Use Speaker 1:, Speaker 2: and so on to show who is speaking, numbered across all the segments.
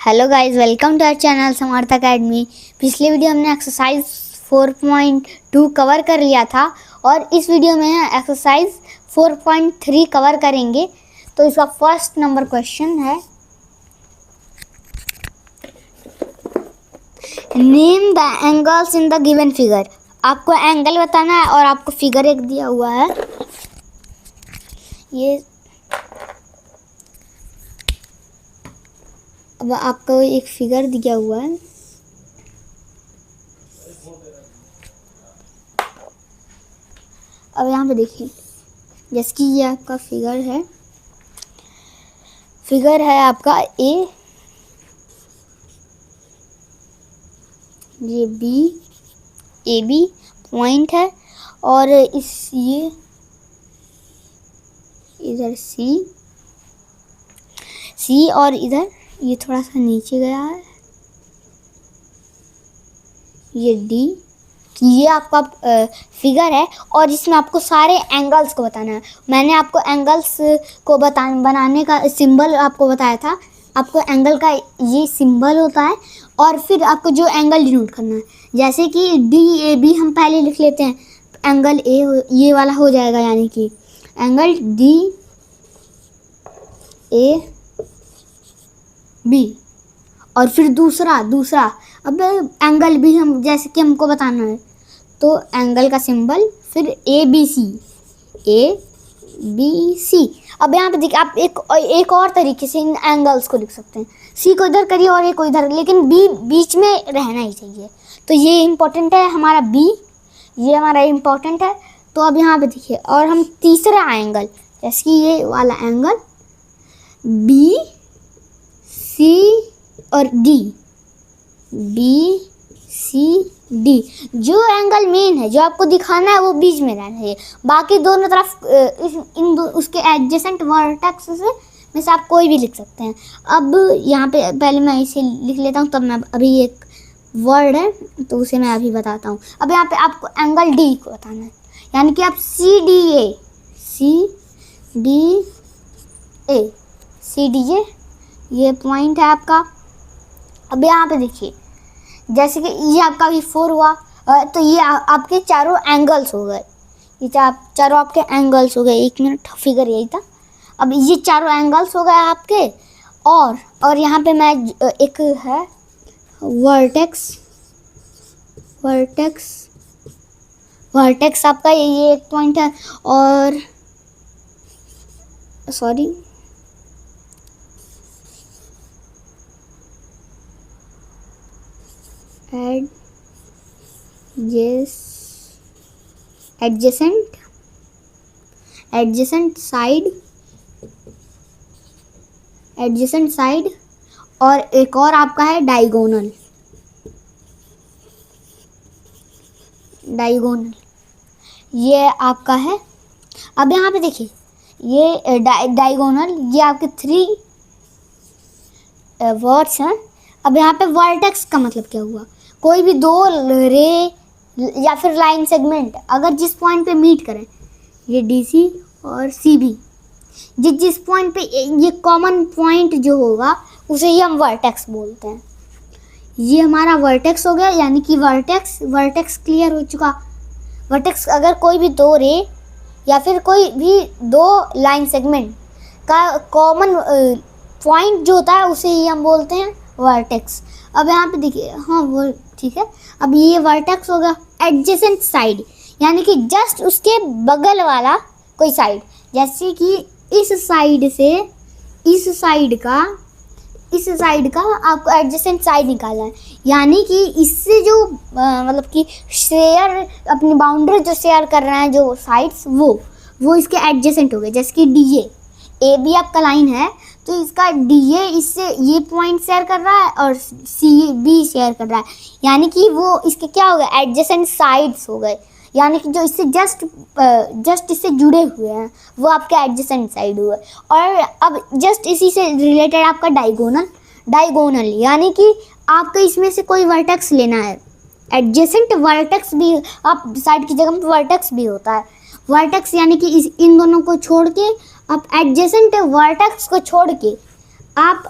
Speaker 1: Hello guys, welcome to our channel Samarth Academy. पिछले video हमने exercise 4.2 cover कर लिया था और इस वीडियो में एक्सरसाइज 4.3 कवर करेंगे। तो इसका फर्स्ट नंबर क्वेश्चन है, name the angles in the given figure. आपको एंगल बताना है और आपको फिगर एक दिया हुआ है। ये अब आपको एक फिगर दिया हुआ है। अब यहाँ पे देखिए, जैसे कि ये आपका फिगर है आपका ए, ये ए बी पॉइंट है और ये इधर सी और इधर ये थोड़ा सा नीचे गया है, ये डी। ये आपका फिगर है और इसमें आपको सारे एंगल्स को बताना है। मैंने आपको एंगल्स को बनाने का सिंबल आपको बताया था। आपको एंगल का ये सिंबल होता है और फिर आपको जो एंगल डिनोट करना है, जैसे कि डी ए बी हम पहले लिख लेते हैं। एंगल ये वाला हो जाएगा, यानी कि एंगल डी ए बी। और फिर दूसरा अब एंगल भी हम जैसे कि हमको बताना है, तो एंगल का सिंबल फिर ए बी सी। अब यहाँ पे देखिए, आप एक और तरीके से इन एंगल्स को लिख सकते हैं। सी को इधर करिए और ए को इधर, लेकिन बी बीच में रहना ही चाहिए। तो ये इम्पोर्टेंट है हमारा बी, ये हमारा इम्पोर्टेंट है। तो अब यहाँ पे देखिए, और हम तीसरा एंगल, जैसे कि ये वाला एंगल बी सी और डी, बी सी डी। जो एंगल मेन है, जो आपको दिखाना है, वो बीच में रहना चाहिए। बाकी दोनों तरफ उसके एडजेसेंट वर्टेक्स में से आप कोई भी लिख सकते हैं। अब यहाँ पे पहले मैं इसे लिख लेता हूँ, तब मैं अभी एक वर्ड है तो उसे मैं अभी बताता हूँ। अब यहाँ पे आपको एंगल डी को बताना है, यानी कि आप सी डी ए ये पॉइंट है आपका। अब यहाँ पे देखिए, जैसे कि ये आपका भी 4 हुआ, तो ये आपके चारों एंगल्स हो गए। ये चारों आपके एंगल्स हो गए। 1 मिनट, फिगर यही था। अब ये चारों एंगल्स हो गए आपके। और यहाँ पे मैं एक है वर्टेक्स आपका ये एक पॉइंट है। और सॉरी, एडजेसेंट साइड और एक और आपका है डायगोनल। ये आपका है। अब यहाँ पे देखिए, ये डायगोनल, ये आपके 3 वर्ड्स हैं। अब यहाँ पे वर्टेक्स का मतलब क्या हुआ? कोई भी 2 रे या फिर लाइन सेगमेंट अगर जिस पॉइंट पे मीट करें, ये DC और CB, जिस पॉइंट पे ये कॉमन पॉइंट जो होगा उसे ही हम वर्टेक्स बोलते हैं। ये हमारा वर्टेक्स हो गया, यानी कि वर्टेक्स क्लियर हो चुका। वर्टेक्स अगर कोई भी 2 रे या फिर कोई भी 2 लाइन सेगमेंट का कॉमन पॉइंट जो होता है उसे ही हम बोलते हैं वर्टेक्स। अब यहाँ पे देखिए, हाँ वो ठीक है। अब ये वर्टेक्स होगा। एडजेसेंट साइड, यानी कि जस्ट उसके बगल वाला कोई साइड, जैसे कि इस साइड का आपको एडजेसेंट साइड निकालना है, यानी कि इससे जो मतलब कि शेयर अपनी बाउंड्री जो शेयर कर रहे हैं जो साइड्स, वो इसके एडजेसेंट हो गए। जैसे कि DA ए बी आपका लाइन है, तो इसका DA इससे ये पॉइंट शेयर कर रहा है और CB शेयर कर रहा है, यानी कि वो इसके क्या हो गए? एडजेसेंट साइड्स हो गए। यानी कि जो इससे जस्ट इससे जुड़े हुए हैं वो आपके एडजेसेंट साइड हुए। और अब जस्ट इसी से रिलेटेड आपका डायगोनल, यानी कि आपको इसमें से कोई वर्टेक्स लेना है। एडजेसेंट वर्टेक्स भी, आप साइड की जगह पर वर्टेक्स भी होता है। वर्टेक्स यानी कि इन दोनों को छोड़ के, आप एडजेसेंट वर्टेक्स को छोड़ के आप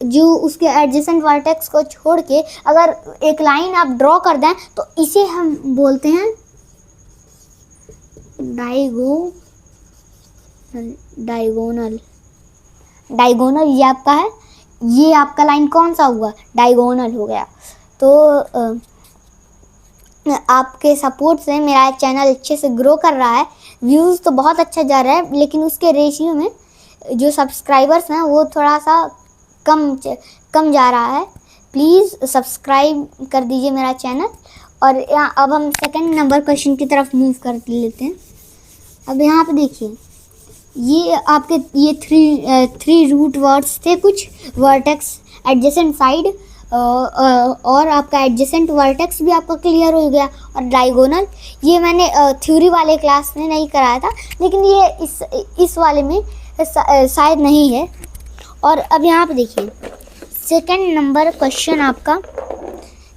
Speaker 1: जो उसके एडजेसेंट वर्टेक्स को छोड़ के अगर एक लाइन आप ड्रॉ कर दें तो इसे हम बोलते हैं डायगोनल। ये आपका है, ये आपका लाइन कौन सा हुआ, डायगोनल हो गया। तो आपके सपोर्ट से मेरा चैनल अच्छे से ग्रो कर रहा है, व्यूज़ तो बहुत अच्छा जा रहा है, लेकिन उसके रेशियो में जो सब्सक्राइबर्स हैं वो थोड़ा सा कम जा रहा है। प्लीज़ सब्सक्राइब कर दीजिए मेरा चैनल। और अब हम सेकंड नंबर क्वेश्चन की तरफ मूव कर लेते हैं। अब यहाँ पे देखिए, ये आपके ये थ्री रूट वर्ड्स थे, कुछ वर्टेक्स एडजेसेंट साइड, और आपका एडजेसेंट वर्टेक्स भी आपका क्लियर हो गया। और डायगोनल ये मैंने थ्योरी वाले क्लास में नहीं कराया था, लेकिन ये इस वाले में शायद नहीं है। और अब यहाँ पे देखिए सेकंड नंबर क्वेश्चन आपका,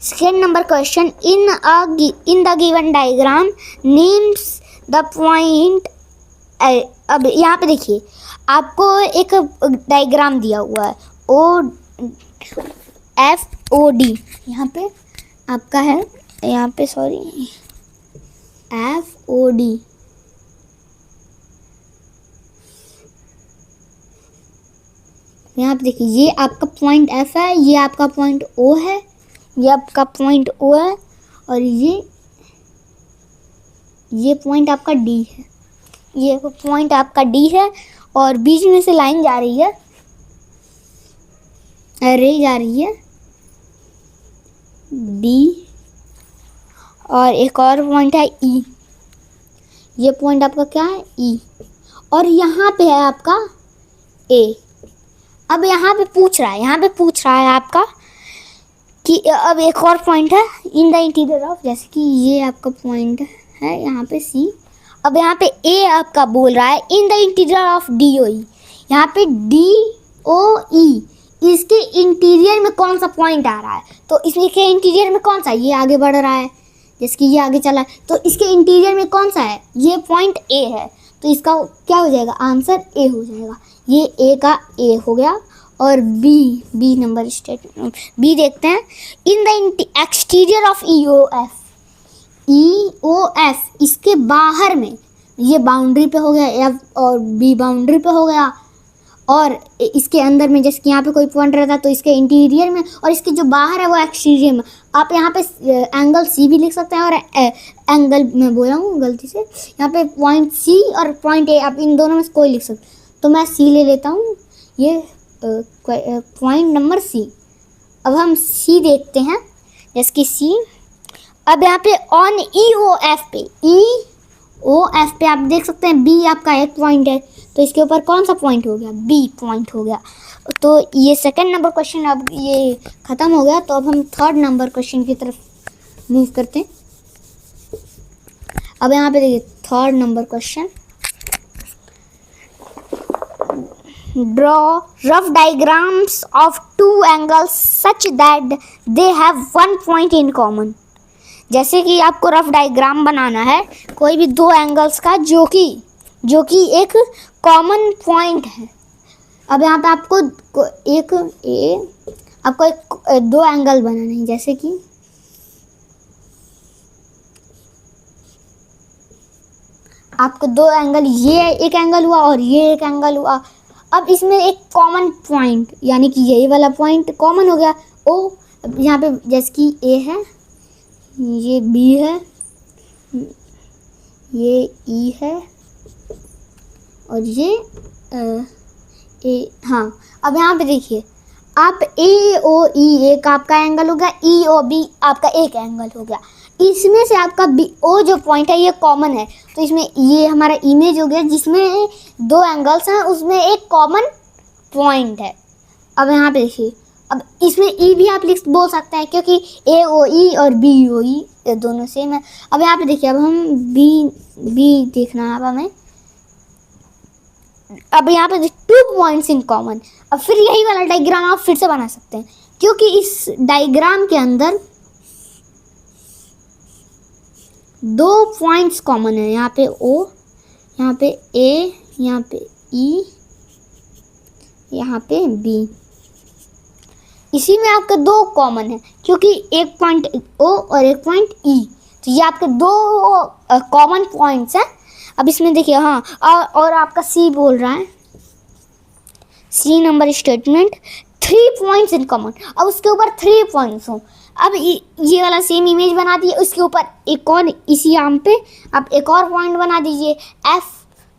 Speaker 1: second number question, in the given diagram names the point. अब यहाँ पे देखिए आपको एक डायग्राम दिया हुआ है, FOD, यहाँ पे आपका है, यहाँ पे सॉरी FOD। यहाँ पे देखिए ये आपका पॉइंट F है, ये आपका पॉइंट O है, ये आपका पॉइंट O है, और ये पॉइंट आपका D है, ये पॉइंट आपका D है। और बीच में से लाइन जा रही है, रे जा रही है D, और एक और पॉइंट है E, ये पॉइंट आपका क्या है E, और यहाँ पे है आपका A। अब यहाँ पे पूछ रहा है आपका कि अब एक और पॉइंट है इन द इंटीरियर ऑफ, जैसे कि ये आपका पॉइंट है यहाँ पे C। अब यहाँ पे A आपका बोल रहा है in the interior of DOE, यहाँ पे DOE इसके इंटीरियर में कौन सा पॉइंट आ रहा है, तो इसके इंटीरियर में कौन सा, ये आगे बढ़ रहा है, जैसे कि ये आगे चला है, तो इसके इंटीरियर में कौन सा है, ये पॉइंट A है, तो इसका क्या हो जाएगा, आंसर A हो जाएगा। ये A का A हो गया। और बी नंबर स्टेटमेंट, बी देखते हैं, in the exterior of EOF, इसके बाहर में, ये बाउंड्री पे हो गया F, और B बाउंड्री पे हो गया, और इसके अंदर में जैसे कि यहाँ पे कोई पॉइंट रहता है तो इसके इंटीरियर में, और इसके जो बाहर है वो एक्सटीरियर में। आप यहाँ पे एंगल C भी लिख सकते हैं, और एंगल मैं बोल रहा हूँ गलती से, यहाँ पे पॉइंट C और पॉइंट A, आप इन दोनों में से कोई लिख सकते हैं, तो मैं C ले लेता हूँ, ये पॉइंट नंबर C। अब हम C देखते हैं, जैसे कि C। अब यहाँ पे ऑन EOF पे आप देख सकते हैं B आपका एक पॉइंट है, तो इसके ऊपर कौन सा पॉइंट हो गया, B पॉइंट हो गया। तो ये सेकंड नंबर क्वेश्चन अब ये ख़त्म हो गया। तो अब हम थर्ड नंबर क्वेश्चन की तरफ मूव करते हैं। अब यहाँ पे देखिए third number question, draw rough diagrams of two angles such that they have one point in common. जैसे कि आपको रफ डायग्राम बनाना है कोई भी दो एंगल्स का जो कि एक कॉमन पॉइंट है। अब यहाँ पे आपको दो एंगल बनाना है, जैसे कि आपको दो एंगल, ये एक एंगल हुआ और ये एक एंगल हुआ। अब इसमें एक कॉमन पॉइंट, यानी कि यही वाला पॉइंट कॉमन हो गया O। यहाँ पे जैसे कि A है, ये B है, ये E है, और ये A। हाँ, अब यहाँ पे देखिए आप AOE एक आपका एंगल हो गया, EOB आपका एक एंगल हो गया। इसमें से आपका O जो पॉइंट है ये कॉमन है, तो इसमें ये हमारा इमेज हो गया जिसमें दो एंगल्स हैं, उसमें एक कॉमन पॉइंट है। अब यहाँ पे देखिए, अब इसमें E भी आप बोल सकते हैं क्योंकि AOE और BOE दोनों सेम है। अब यहाँ पे देखिए, अब हम B देखना है अब हमें। अब यहाँ पे टू पॉइंट्स इन कॉमन। अब फिर यही वाला डायग्राम आप फिर से बना सकते हैं क्योंकि इस डायग्राम के अंदर दो पॉइंट्स कॉमन है। यहाँ पे O, यहाँ पे A, यहाँ पे E, यहाँ पे B। इसी में आपके दो कॉमन है, क्योंकि एक पॉइंट ओ और एक पॉइंट ई, तो ये आपके दो कॉमन पॉइंट्स हैं। अब इसमें देखिए, हाँ, और आपका सी बोल रहा है, C number statement 3 points in common. अब उसके ऊपर 3 पॉइंट्स हो, अब ये वाला सेम इमेज बना दिए, उसके ऊपर एक और इसी आर्म पे आप एक और पॉइंट बना दीजिए एफ,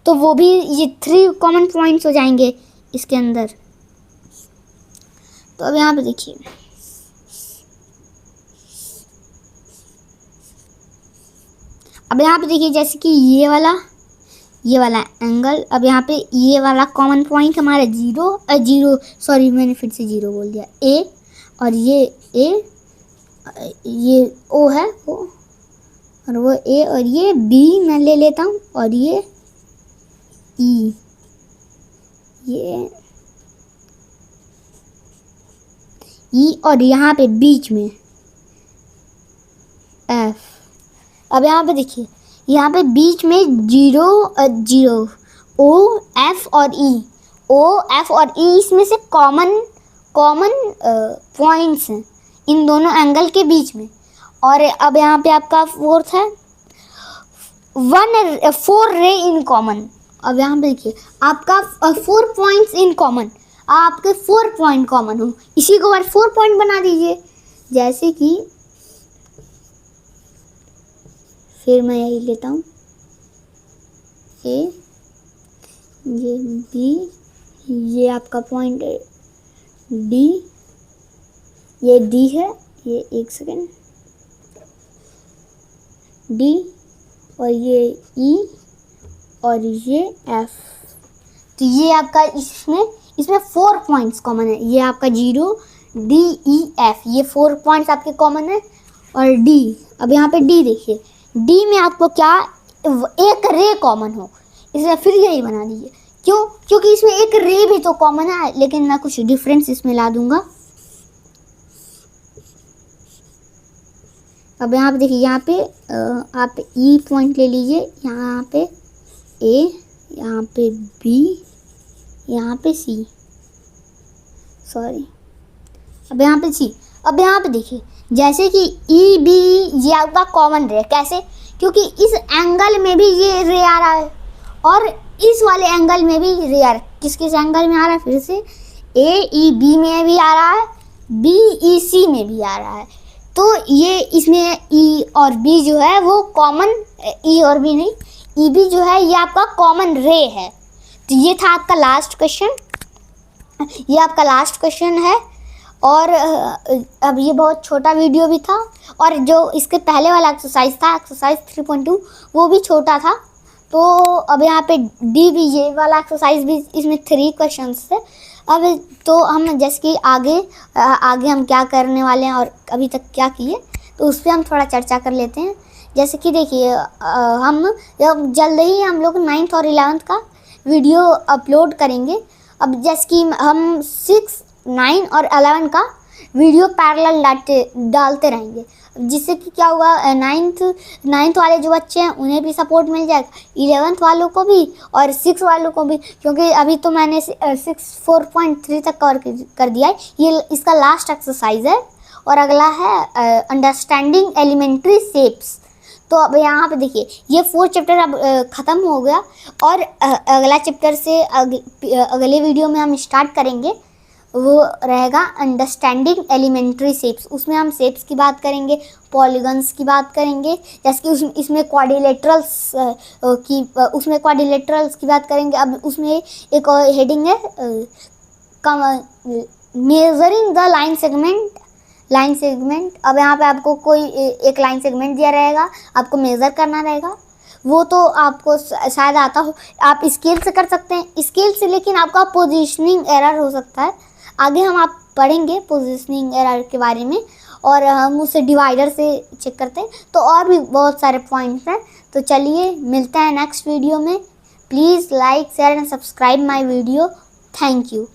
Speaker 1: तो वो भी ये 3 कॉमन पॉइंट्स हो जाएंगे इसके अंदर। तो अब यहाँ पे देखिए, अब यहाँ पे देखिए जैसे कि ये वाला एंगल, अब यहाँ पे ये वाला कॉमन पॉइंट हमारा जीरो, सॉरी मैंने फिर से जीरो बोल दिया, ए, और ये ओ है ओ, और वो ए, और ये बी मैं ले लेता हूँ, और ये ई, और यहाँ पे बीच में एफ। अब यहाँ पे देखिए, यहाँ पे बीच में जीरो ओ एफ और ई, इसमें से कॉमन पॉइंट्स हैं इन दोनों एंगल के बीच में। और अब यहाँ पे आपका फोर्थ है 4 रे इन कॉमन। अब यहाँ पे देखिए आपका 4 पॉइंट्स इन कॉमन, आपके 4 पॉइंट कॉमन हो, इसी को 4 पॉइंट बना दीजिए। जैसे कि फिर मैं यही लेता हूँ, ए, ये बी, ये आपका पॉइंट डी, ये डी है, ये एक सेकेंड, डी, और ये ई, और ये एफ। तो ये आपका इसमें 4 पॉइंट्स कॉमन है, ये आपका 0 डी ई एफ, ये 4 पॉइंट्स आपके कॉमन है। और डी, अब यहाँ पे डी देखिए, डी में आपको क्या एक रे कॉमन हो, इसलिए फिर यही बना दीजिए। क्यों? क्योंकि इसमें एक रे भी तो कॉमन है, लेकिन मैं कुछ डिफरेंस इसमें ला दूंगा। अब यहाँ पे देखिए, यहाँ पे आप ई पॉइंट ले लीजिए, यहाँ पे ए, यहाँ पे बी, यहाँ पे सी, सॉरी, अब यहाँ पे सी। अब यहाँ पे देखिए जैसे कि ई बी, ये आपका कॉमन रे, कैसे? क्योंकि इस एंगल में भी ये रे आ रहा है, और इस वाले एंगल में भी रे आ रहा है। किस किस एंगल में आ रहा है? फिर से ए ई बी में भी आ रहा है, बी ई सी में भी आ रहा है। तो ये इसमें ई और बी जो है वो कॉमन, ई और बी नहीं, ई बी जो है ये आपका कॉमन रे है। तो ये था आपका लास्ट क्वेश्चन, ये आपका लास्ट क्वेश्चन है। और अब ये बहुत छोटा वीडियो भी था, और जो इसके पहले वाला एक्सरसाइज था, एक्सरसाइज 3.2, वो भी छोटा था। तो अब यहाँ पे डी भी, ये वाला एक्सरसाइज भी, इसमें 3 क्वेश्चंस थे। अब तो हम जैसे कि आगे हम क्या करने वाले हैं और अभी तक क्या किए, तो उस पर हम थोड़ा चर्चा कर लेते हैं। जैसे कि देखिए, हम जल्द ही हम लोग 9th और 11th का वीडियो अपलोड करेंगे। अब जैसे कि हम 6, 9 और 11 का वीडियो पैरेलल डालते रहेंगे, जिससे कि क्या होगा, 9th वाले जो बच्चे हैं उन्हें भी सपोर्ट मिल जाएगा, 11th वालों को भी और 6 वालों को भी। क्योंकि अभी तो मैंने 4.3 तक कवर कर दिया है, ये इसका लास्ट एक्सरसाइज है। और अगला है अंडरस्टैंडिंग एलिमेंट्री शेप्स। तो अब यहाँ पे देखिए, ये 4 चैप्टर अब ख़त्म हो गया, और अगला चैप्टर से अगले वीडियो में हम स्टार्ट करेंगे, वो रहेगा अंडरस्टैंडिंग एलिमेंट्री शेप्स। उसमें हम शेप्स की बात करेंगे, पॉलीगन्स की बात करेंगे, जैसे कि इसमें क्वाड्रिलेटरल्स की बात करेंगे। अब उसमें एक हेडिंग है मेजरिंग द लाइन सेगमेंट। अब यहाँ पे आपको कोई एक लाइन सेगमेंट दिया रहेगा, आपको मेज़र करना रहेगा। वो तो आपको शायद आता हो, आप स्केल से कर सकते हैं, स्केल से, लेकिन आपका पोजीशनिंग एरर हो सकता है। आगे हम आप पढ़ेंगे पोजीशनिंग एरर के बारे में, और हम उसे डिवाइडर से चेक करते हैं। तो और भी बहुत सारे पॉइंट्स हैं। तो चलिए मिलते हैं नेक्स्ट वीडियो में। Please like, share and subscribe my video. Thank you.